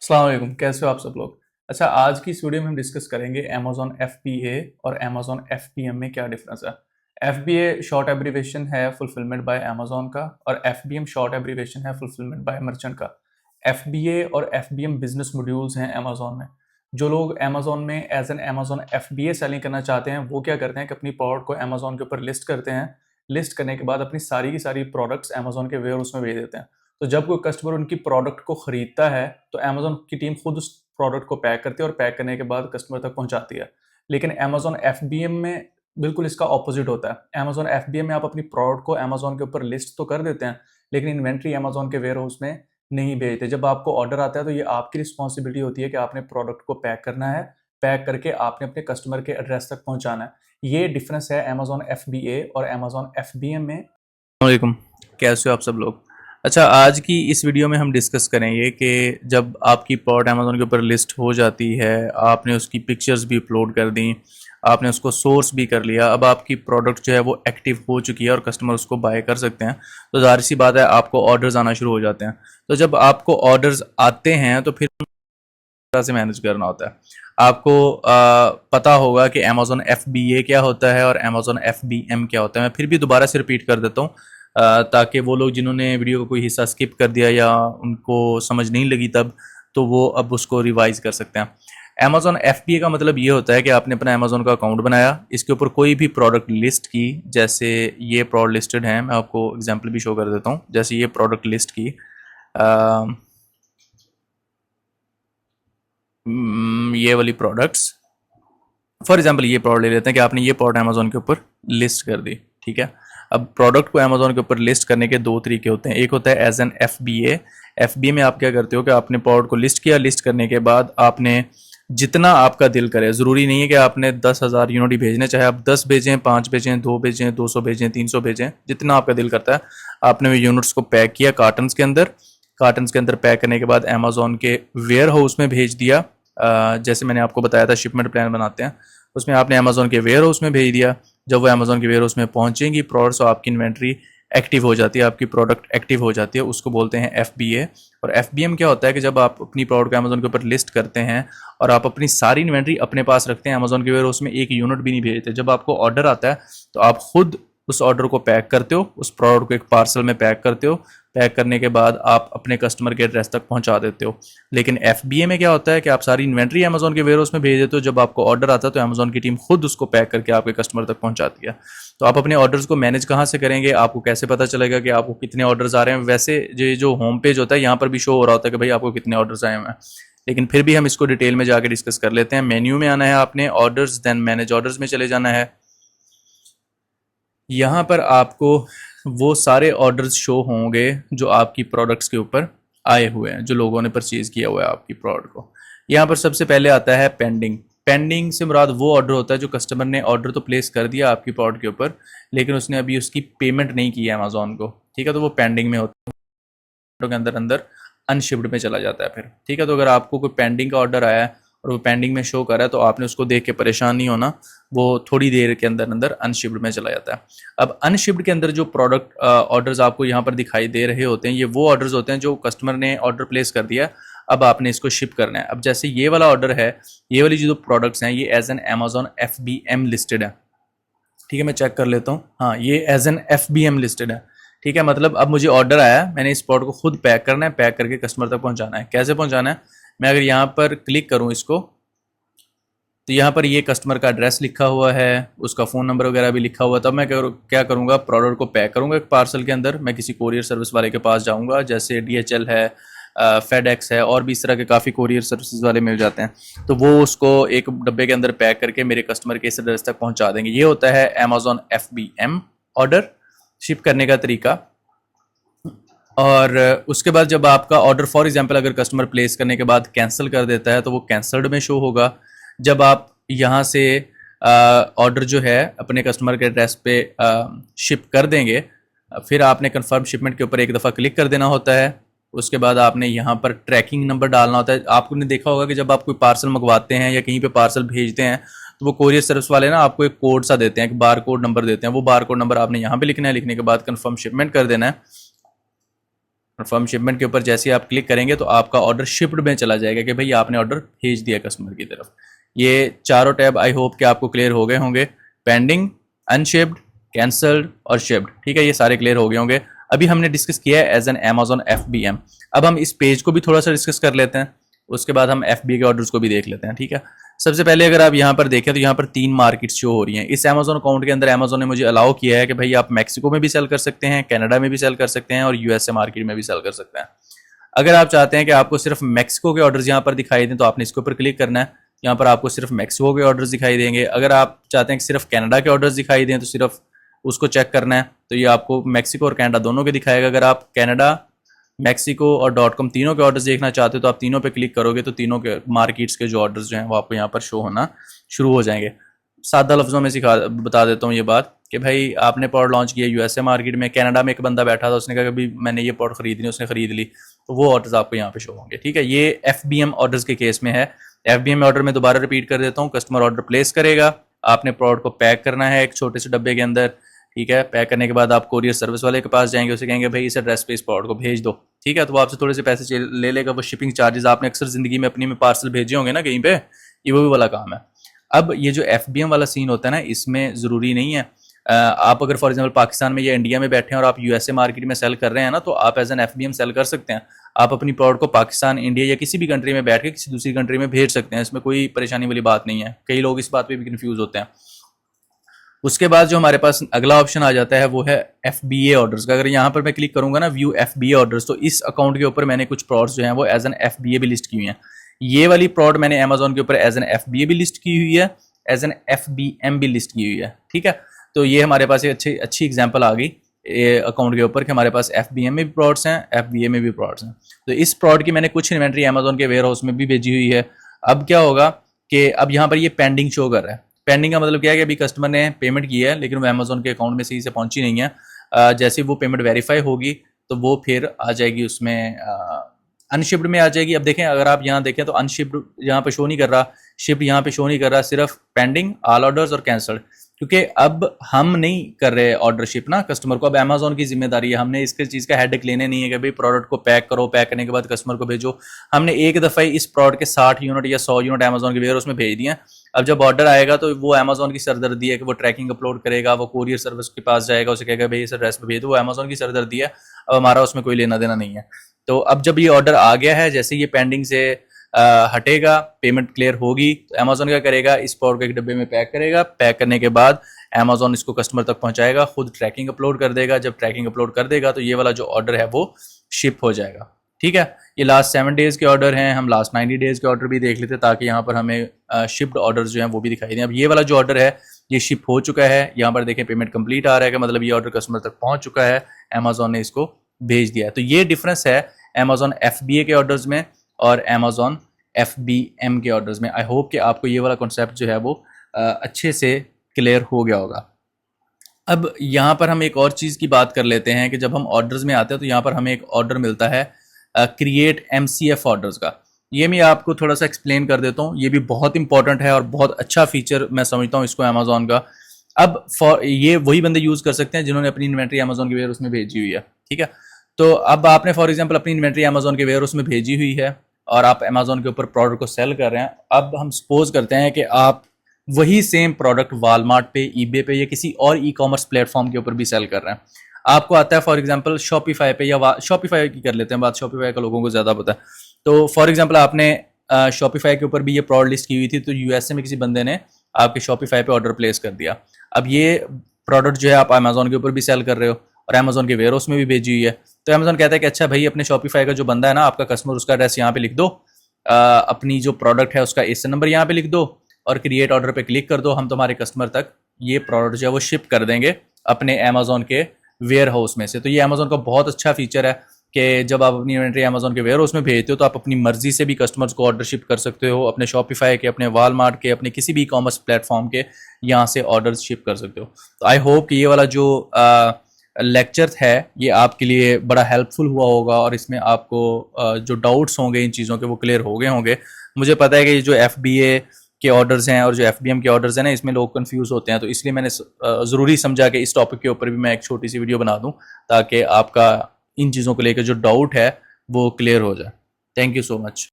अस्सलाम वालेकुम, कैसे हो आप सब लोग। अच्छा, आज की इस वीडियो में हम डिस्कस करेंगे अमेजोन FBA और अमेजोन FBM में क्या डिफरेंस है। FBA शॉर्ट एब्रीवेशन है फुलफिलमेंट बाय अमेजोन का, और FBM शॉर्ट एब्रीवेशन है फुलफिलमेंट बाय मर्चेंट का। FBA और FBM बिजनेस मॉड्यूल्स हैं अमेजोन में। जो लोग अमेजोन में as an Amazon FBA selling करना चाहते हैं वो क्या करते हैं कि अपनी प्रोडक्ट को अमेजोन के ऊपर लिस्ट करते हैं। लिस्ट करने के बाद अपनी सारी की सारी प्रोडक्ट्स अमेजोन के वेयर हाउस में भेज देते हैं। तो जब कोई कस्टमर उनकी प्रोडक्ट को खरीदता है तो अमेजोन की टीम खुद उस प्रोडक्ट को पैक करती है और पैक करने के बाद कस्टमर तक पहुंचाती है। लेकिन अमेजोन FBM में बिल्कुल इसका ऑपोजिट होता है। अमेजोन FBM में आप अपनी प्रोडक्ट को अमेजोन के ऊपर लिस्ट तो कर देते हैं, लेकिन इन्वेंट्री अमेजोन के वेयर हाउस में नहीं भेजते। जब आपको ऑर्डर आता है तो ये आपकी रिस्पॉन्सिबिलिटी होती है कि आपने प्रोडक्ट को पैक करना है, पैक करके आपने अपने कस्टमर के एड्रेस तक पहुंचाना है। ये डिफरेंस है अमेजोन FBA और अमेजोन FBM में। वालेकुम, कैसे हो आप सब लोग। अच्छा, आज की इस वीडियो में हम डिस्कस करेंगे कि जब आपकी प्रोडक्ट अमेजोन के ऊपर लिस्ट हो जाती है, आपने उसकी पिक्चर्स भी अपलोड कर दी, आपने उसको सोर्स भी कर लिया, अब आपकी प्रोडक्ट जो है वो एक्टिव हो चुकी है और कस्टमर उसको बाय कर सकते हैं, तो ज़ाहिर सी बात है आपको ऑर्डर्स आना शुरू हो जाते हैं। तो जब आपको ऑर्डर्स आते हैं तो फिर तरह से मैनेज करना होता है। आपको पता होगा कि अमेजोन FBA क्या होता है और अमेजोन FBM क्या होता है। मैं फिर भी दोबारा से रिपीट कर देता हूँ ताकि वो लोग जिन्होंने वीडियो का कोई हिस्सा स्किप कर दिया या उनको समझ नहीं लगी तब, तो वो अब उसको रिवाइज कर सकते हैं। अमेजोन FBA का मतलब ये होता है कि आपने अपना अमेजोन का अकाउंट बनाया, इसके ऊपर कोई भी प्रोडक्ट लिस्ट की। जैसे ये प्रोडक्ट लिस्टेड है, मैं आपको एग्जाम्पल भी शो कर देता हूँ। जैसे ये प्रोडक्ट लिस्ट की, ये वाली प्रोडक्ट्स, फॉर एग्जाम्पल ये प्रोडक्ट ले लेते हैं कि आपने ये प्रोडक्ट अमेजोन के ऊपर लिस्ट कर दी, ठीक है। अब प्रोडक्ट को अमेजोन के ऊपर लिस्ट करने के दो तरीके होते हैं। एक होता है एज एन FBA में आप क्या करते हो कि आपने प्रोडक्ट को लिस्ट किया, लिस्ट करने के बाद आपने जितना आपका दिल करे, ज़रूरी नहीं है कि आपने 10,000 यूनिट ही भेजने, चाहे आप 10 भेजें, 5 भेजें, 2 भेजें, 200 भेजें, 300 भेजें, जितना आपका दिल करता है। आपने वो यूनिट्स को पैक किया कार्टन्स के अंदर, कार्टन्स के अंदर पैक करने के बाद अमेजोन के वेयर हाउस में भेज दिया। जैसे मैंने आपको बताया था शिपमेंट प्लान बनाते हैं, उसमें आपने अमेजोन के वेयर हाउस में भेज दिया। जब वो अमेजोन के वेयर हाउस में पहुंचेंगी प्रोडक्ट्स, तो आपकी इन्वेंट्री एक्टिव हो जाती है, आपकी प्रोडक्ट एक्टिव हो जाती है, उसको बोलते हैं FBA। और FBM क्या होता है कि जब आप अपनी प्रोडक्ट को अमेजोन के ऊपर लिस्ट करते हैं और आप अपनी सारी इन्वेंट्री अपने पास रखते हैं, अमेजोन के वेयर हाउस में एक यूनिट भी नहीं भेजते। जब आपको ऑर्डर आता है तो आप खुद उस ऑर्डर को पैक करते हो, उस प्रोडक्ट को एक पार्सल में पैक करते हो, पैक करने के बाद आप अपने कस्टमर के एड्रेस तक पहुंचा देते हो। लेकिन FBA में क्या होता है कि आप सारी इन्वेंट्री अमेजोन के वेयर हाउस में भेज देते हो, जब आपको ऑर्डर आता है तो अमेजोन की टीम खुद उसको पैक करके आपके कस्टमर तक पहुंचाती है। तो आप अपने ऑर्डर्स को मैनेज कहाँ से करेंगे, आपको कैसे पता चलेगा कि आपको कितने ऑर्डर्स आ रहे हैं। वैसे जो होम पेज होता है यहाँ पर भी शो हो रहा होता है कि भाई आपको कितने ऑर्डर्स आए हुए हैं, लेकिन फिर भी हम इसको डिटेल में जाके डिस्कस कर लेते हैं। मेन्यू में आना है आपने, ऑर्डर्स, देन मैनेज ऑर्डर्स में चले जाना है। यहाँ पर आपको वो सारे ऑर्डर्स शो होंगे जो आपकी प्रोडक्ट्स के ऊपर आए हुए हैं, जो लोगों ने परचेज़ किया हुआ है आपकी प्रोडक्ट को। यहाँ पर सबसे पहले आता है पेंडिंग। पेंडिंग से मुराद वो ऑर्डर होता है जो कस्टमर ने ऑर्डर तो प्लेस कर दिया आपकी प्रोडक्ट के ऊपर, लेकिन उसने अभी उसकी पेमेंट नहीं की है अमेजोन को, ठीक है, तो वो पेंडिंग में होता है, के अंदर अंदर अनशिप्ड में चला जाता है फिर, ठीक है। तो अगर आपको कोई पेंडिंग का ऑर्डर आया है और वो पेंडिंग में शो कर रहा है तो आपने उसको देख के परेशान नहीं होना, वो थोड़ी देर के अंदर अंदर अनशिप्ड में चला जाता है। अब अनशिप्ड के अंदर जो प्रोडक्ट ऑर्डर्स आपको यहाँ पर दिखाई दे रहे होते हैं, ये वो ऑर्डर्स होते हैं जो कस्टमर ने ऑर्डर प्लेस कर दिया, अब आपने इसको शिप करना है। अब जैसे ये वाला ऑर्डर है, ये वाली जो प्रोडक्ट्स हैं ये as an Amazon FBM listed है, ठीक है। मैं चेक कर लेता हूँ, हाँ ये एज एन FBM लिस्टेड है, ठीक है। मतलब अब मुझे ऑर्डर आया, मैंने इस प्रोडक्ट को खुद पैक करना है, पैक करके कस्टमर तक पहुँचाना है। कैसे पहुँचाना है, मैं अगर यहाँ पर क्लिक करूँ इसको, तो यहाँ पर ये कस्टमर का एड्रेस लिखा हुआ है, उसका फ़ोन नंबर वगैरह भी लिखा हुआ है। तब मैं क्या करूँगा, प्रोडक्ट को पैक करूँगा एक पार्सल के अंदर। मैं किसी कोरियर सर्विस वाले के पास जाऊँगा, जैसे DHL है, FedEx है, और भी इस तरह के काफ़ी कोरियर सर्विस वाले मिल जाते हैं। तो वो उसको एक डब्बे के अंदर पैक करके मेरे कस्टमर के इस एड्रेस तक पहुँचा देंगे। ये होता है अमेजोन FBM ऑर्डर शिप करने का तरीका। और उसके बाद जब आपका ऑर्डर फॉर एग्जांपल अगर कस्टमर प्लेस करने के बाद कैंसिल कर देता है तो वो कैंसल्ड में शो होगा। जब आप यहाँ से ऑर्डर जो है अपने कस्टमर के एड्रेस पे शिप कर देंगे, फिर आपने कंफर्म शिपमेंट के ऊपर एक दफ़ा क्लिक कर देना होता है। उसके बाद आपने यहाँ पर ट्रैकिंग नंबर डालना होता है। आपने देखा होगा कि जब आप कोई पार्सल मंगवाते हैं या कहीं पे पार्सल भेजते हैं तो वो कोरियर सर्विस वाले ना आपको एक कोड सा देते हैं, एक बार कोड नंबर देते हैं। वो बार कोड नंबर आपने यहाँ पे लिखना है, लिखने के बाद कंफर्म शिपमेंट कर देना है। कंफर्म शिपमेंट के ऊपर जैसे ही आप क्लिक करेंगे तो आपका ऑर्डर शिप्ड में चला जाएगा कि भाई आपने ऑर्डर भेज दिया कस्टमर की तरफ। ये चारों टैब आई होप कि आपको क्लियर हो गए होंगे, पेंडिंग, अनशिप्ड, कैंसल्ड और शिप्ड। ठीक है, ये सारे क्लियर हो गए होंगे। अभी हमने डिस्कस किया है एज एन अमेजोन FBM। अब हम इस पेज को भी थोड़ा सा डिस्कस कर लेते हैं, उसके बाद हम FBA के ऑर्डर्स को भी देख लेते हैं। ठीक है, सबसे पहले अगर आप यहाँ पर देखें तो यहाँ पर 3 मार्केट्स शो हो रही हैं। इस अमेजोन अकाउंट के अंदर अमेजोन ने मुझे अलाउ किया है कि भाई आप मैक्सिको में भी सेल कर सकते हैं, कनाडा में भी सेल कर सकते हैं और USA मार्केट में भी सेल कर सकते हैं। अगर आप चाहते हैं कि आपको सिर्फ मैक्सिको के ऑर्डर्स यहाँ पर दिखाई दें तो आपने इसके ऊपर क्लिक करना है, यहाँ पर आपको सिर्फ मैक्सिको के ऑर्डर्स दिखाई देंगे। अगर आप चाहते हैं कि सिर्फ कनाडा के ऑर्डर्स दिखाई दें तो सिर्फ उसको चेक करना है, तो ये आपको मैक्सिको और कनाडा दोनों के दिखाएगा। अगर आप कनाडा, मैक्सिको और .com तीनों के ऑर्डर्स देखना चाहते हो तो आप तीनों पे क्लिक करोगे तो तीनों के मार्केट्स के जो ऑर्डर्स जो हैं वो आपको यहाँ पर शो होना शुरू हो जाएंगे। सादा लफ्ज़ों में बता देता हूँ ये बात कि भाई आपने प्रोडक्ट लॉन्च किया USA मार्केट में, कनाडा में एक बंदा बैठा था, उसने कहा कि भाई मैंने ये प्रोडक्ट खरीदनी, उसने खरीद ली, तो वो ऑर्डर्स आपको यहाँ पे शो होंगे। ठीक है, ये FBM ऑर्डर्स के केस में है। FBM ऑर्डर में दोबारा रिपीट कर देता हूँ, कस्टमर ऑर्डर प्लेस करेगा, आपने प्रोडक्ट को पैक करना है एक छोटे से डब्बे के अंदर। ठीक है, पैक करने के बाद आप कोरियर सर्विस वाले के पास जाएंगे, उसे कहेंगे भाई इस एड्रेस पे इस प्रोडक्ट को भेज दो। ठीक है, तो वो आपसे थोड़े से पैसे ले लेगा, वो शिपिंग चार्जेस आपने अक्सर जिंदगी में अपनी में पार्सल भेजे होंगे ना कहीं पे, ये वो भी वाला काम है। अब ये जो FBM वाला सीन होता है ना, इसमें ज़रूरी नहीं है आप अगर फॉर एग्जांपल पाकिस्तान में या इंडिया में बैठे हैं और आप USA मार्केट में सेल कर रहे हैं ना, तो आप एज एन FBM सेल कर सकते हैं। आप अपनी प्रोडक्ट को पाकिस्तान, इंडिया या किसी भी कंट्री में बैठ के किसी दूसरी कंट्री में भेज सकते हैं, इसमें कोई परेशानी वाली बात नहीं है। कई लोग इस बात पे भी कंफ्यूज होते हैं। उसके बाद जो हमारे पास अगला ऑप्शन आ जाता है वो है FBA ऑर्डर्स का। अगर यहाँ पर मैं क्लिक करूंगा ना व्यू FBA ऑर्डर्स, तो इस अकाउंट के ऊपर मैंने कुछ प्रोडक्ट्स जो हैं वो एज एन FBA भी लिस्ट की हुई हैं। ये वाली प्रोडक्ट मैंने अमेजोन के ऊपर एज एन FBA भी लिस्ट की हुई है, एज एन FBM भी लिस्ट की हुई है। ठीक है, तो ये हमारे पास एक अच्छी एग्जाम्पल आ गई अकाउंट के ऊपर कि हमारे पास FBM में भी प्रोडक्ट्स हैं, FBA में भी प्रोडक्ट्स हैं। तो इस प्रोडक्ट की मैंने कुछ इन्वेंट्री अमेजोन के वेयर हाउस में भी भेजी हुई है। अब क्या होगा कि अब यहाँ पर ये पेंडिंग शो कर रहा है। पेंडिंग का मतलब क्या है कि अभी कस्टमर ने पेमेंट की है लेकिन वो अमेजोन के अकाउंट में सही से पहुंची नहीं है। जैसे वो पेमेंट वेरीफाई होगी तो वो फिर आ जाएगी उसमें अनशिप्ड में आ जाएगी। अब देखें, अगर आप यहाँ देखें तो अनशिप्ड यहाँ पे शो नहीं कर रहा, शिप्ड यहाँ पे शो नहीं कर रहा, सिर्फ पेंडिंग, ऑल ऑर्डर्स और कैंसल्ड। क्योंकि अब हम नहीं कर रहे ऑर्डर शिप ना कस्टमर को, अब अमेजोन की जिम्मेदारी है। हमने इसके चीज़ का हेडेक लेने नहीं है कि भाई प्रोडक्ट को पैक करो, पैक करने के बाद कस्टमर को भेजो। हमने एक दफ़ा ही इस प्रोडक्ट के 60 यूनिट या 100 यूनिट अमेजोन के वेयर उसमें भेज दिए। अब जब ऑर्डर आएगा तो वो अमेजोन की सरदर्दी है कि वो ट्रैकिंग अपलोड करेगा, वो कोरियर सर्विस के पास जाएगा, उसे कहेगा भाई इस एड्रेस पे भेज दो, वो अमेजोन की सरदर्दी है। अब हमारा उसमें कोई लेना देना नहीं है। तो अब जब ये ऑर्डर आ गया है, जैसे ये पेंडिंग से हटेगा, पेमेंट क्लियर होगी, तो अमेजोन क्या करेगा, इस प्रोडक्ट को एक डब्बे में पैक करेगा। पैक करने के बाद अमेजोन इसको कस्टमर तक पहुंचाएगा, खुद ट्रैकिंग अपलोड कर देगा। जब ट्रैकिंग अपलोड कर देगा तो ये वाला जो ऑर्डर है वो शिप हो जाएगा। ठीक है, ये लास्ट 7 डेज़ के ऑर्डर हैं। हम लास्ट 90 डेज़ के ऑर्डर भी देख लेते ताकि यहाँ पर हमें शिप्ड ऑर्डर्स जो हैं वो भी दिखाई दें। अब ये वाला जो ऑर्डर है ये शिप हो चुका है, यहाँ पर देखें पेमेंट कंप्लीट आ रहा है कि मतलब ये ऑर्डर कस्टमर तक पहुँच चुका है, अमेजोन ने इसको भेज दिया है। तो ये डिफरेंस है अमेजोन FBA के ऑर्डर्स में और अमेजोन FBM के ऑर्डर्स में। आई होप कि आपको ये वाला कॉन्सेप्ट जो है वो अच्छे से क्लियर हो गया होगा। अब यहाँ पर हम एक और चीज़ की बात कर लेते हैं कि जब हम ऑर्डर्स में आते हैं तो यहाँ पर हमें एक ऑर्डर मिलता है क्रिएट MCF ऑर्डर्स का। ये मैं आपको थोड़ा सा एक्सप्लेन कर देता हूँ। ये भी बहुत इंपॉर्टेंट है और बहुत अच्छा फीचर मैं समझता हूँ इसको अमेजोन का। अब ये वही बंदे यूज़ कर सकते हैं जिन्होंने अपनी इन्वेंट्री अमेजोन के वेयर उसमें भेजी हुई है। ठीक है, तो अब आपने फॉर एग्जांपल अपनी इन्वेंट्री अमेजोन के वेयर उसमें भेजी हुई है और आप अमेजोन के ऊपर प्रोडक्ट को सेल कर रहे हैं। अब हम सपोज करते हैं कि आप वही सेम प्रोडक्ट वालमार्ट पे, ईबे पे या किसी और ई-कॉमर्स प्लेटफॉर्म के ऊपर भी सेल कर रहे हैं। आपको आता है फॉर एग्जांपल शॉपिफाई पे, या शॉपिफाई की कर लेते हैं बात, शॉपिफाई का लोगों को ज़्यादा पता है। तो फॉर एग्जांपल आपने शॉपिफाई के ऊपर भी ये प्रोडक्ट लिस्ट की हुई थी, तो USA में किसी बंदे ने आपके शॉपिफाई पे ऑर्डर प्लेस कर दिया। अब ये प्रोडक्ट जो है आप अमेजोन के ऊपर भी सेल कर रहे हो और अमेजोन के वेयर हाउस में भी भेजी हुई है। तो अमेजोन कहता है कि अच्छा भाई अपने शॉपिफाई का जो बंदा है ना, आपका कस्टमर, उसका एड्रेस यहाँ पे लिख दो, अपनी जो प्रोडक्ट है उसका ISIN नंबर यहाँ पे लिख दो और क्रिएट ऑर्डर पे क्लिक कर दो। हम तुम्हारे कस्टमर तक ये प्रोडक्ट जो है वो शिप कर देंगे अपने अमेजोन के वेयर हाउस में से। तो ये अमेजोन का बहुत अच्छा फीचर है कि जब आप अपनी इन्वेंट्री अमेजोन के वेयर हाउस में भेजते हो तो आप अपनी मर्जी से भी कस्टमर्स को ऑर्डर शिप कर सकते हो, अपने शॉपिफाई के, अपने वालमार्ट के, अपने किसी भी कॉमर्स प्लेटफॉर्म के यहाँ से ऑर्डर शिप कर सकते हो। तो आई होप कि ये वाला जो लेक्चर है ये आपके लिए बड़ा हेल्पफुल हुआ होगा और इसमें आपको जो डाउट्स होंगे इन चीज़ों के वो क्लियर हो गए होंगे। मुझे पता है कि ये जो FBA के ऑर्डर्स हैं और जो FBM के ऑर्डर्स हैं ना, इसमें लोग कंफ्यूज होते हैं, तो इसलिए मैंने ज़रूरी समझा कि इस टॉपिक के ऊपर भी मैं एक छोटी सी वीडियो बना दूं ताकि आपका इन चीज़ों को लेकर जो डाउट है वो क्लियर हो जाए। Thank you so much.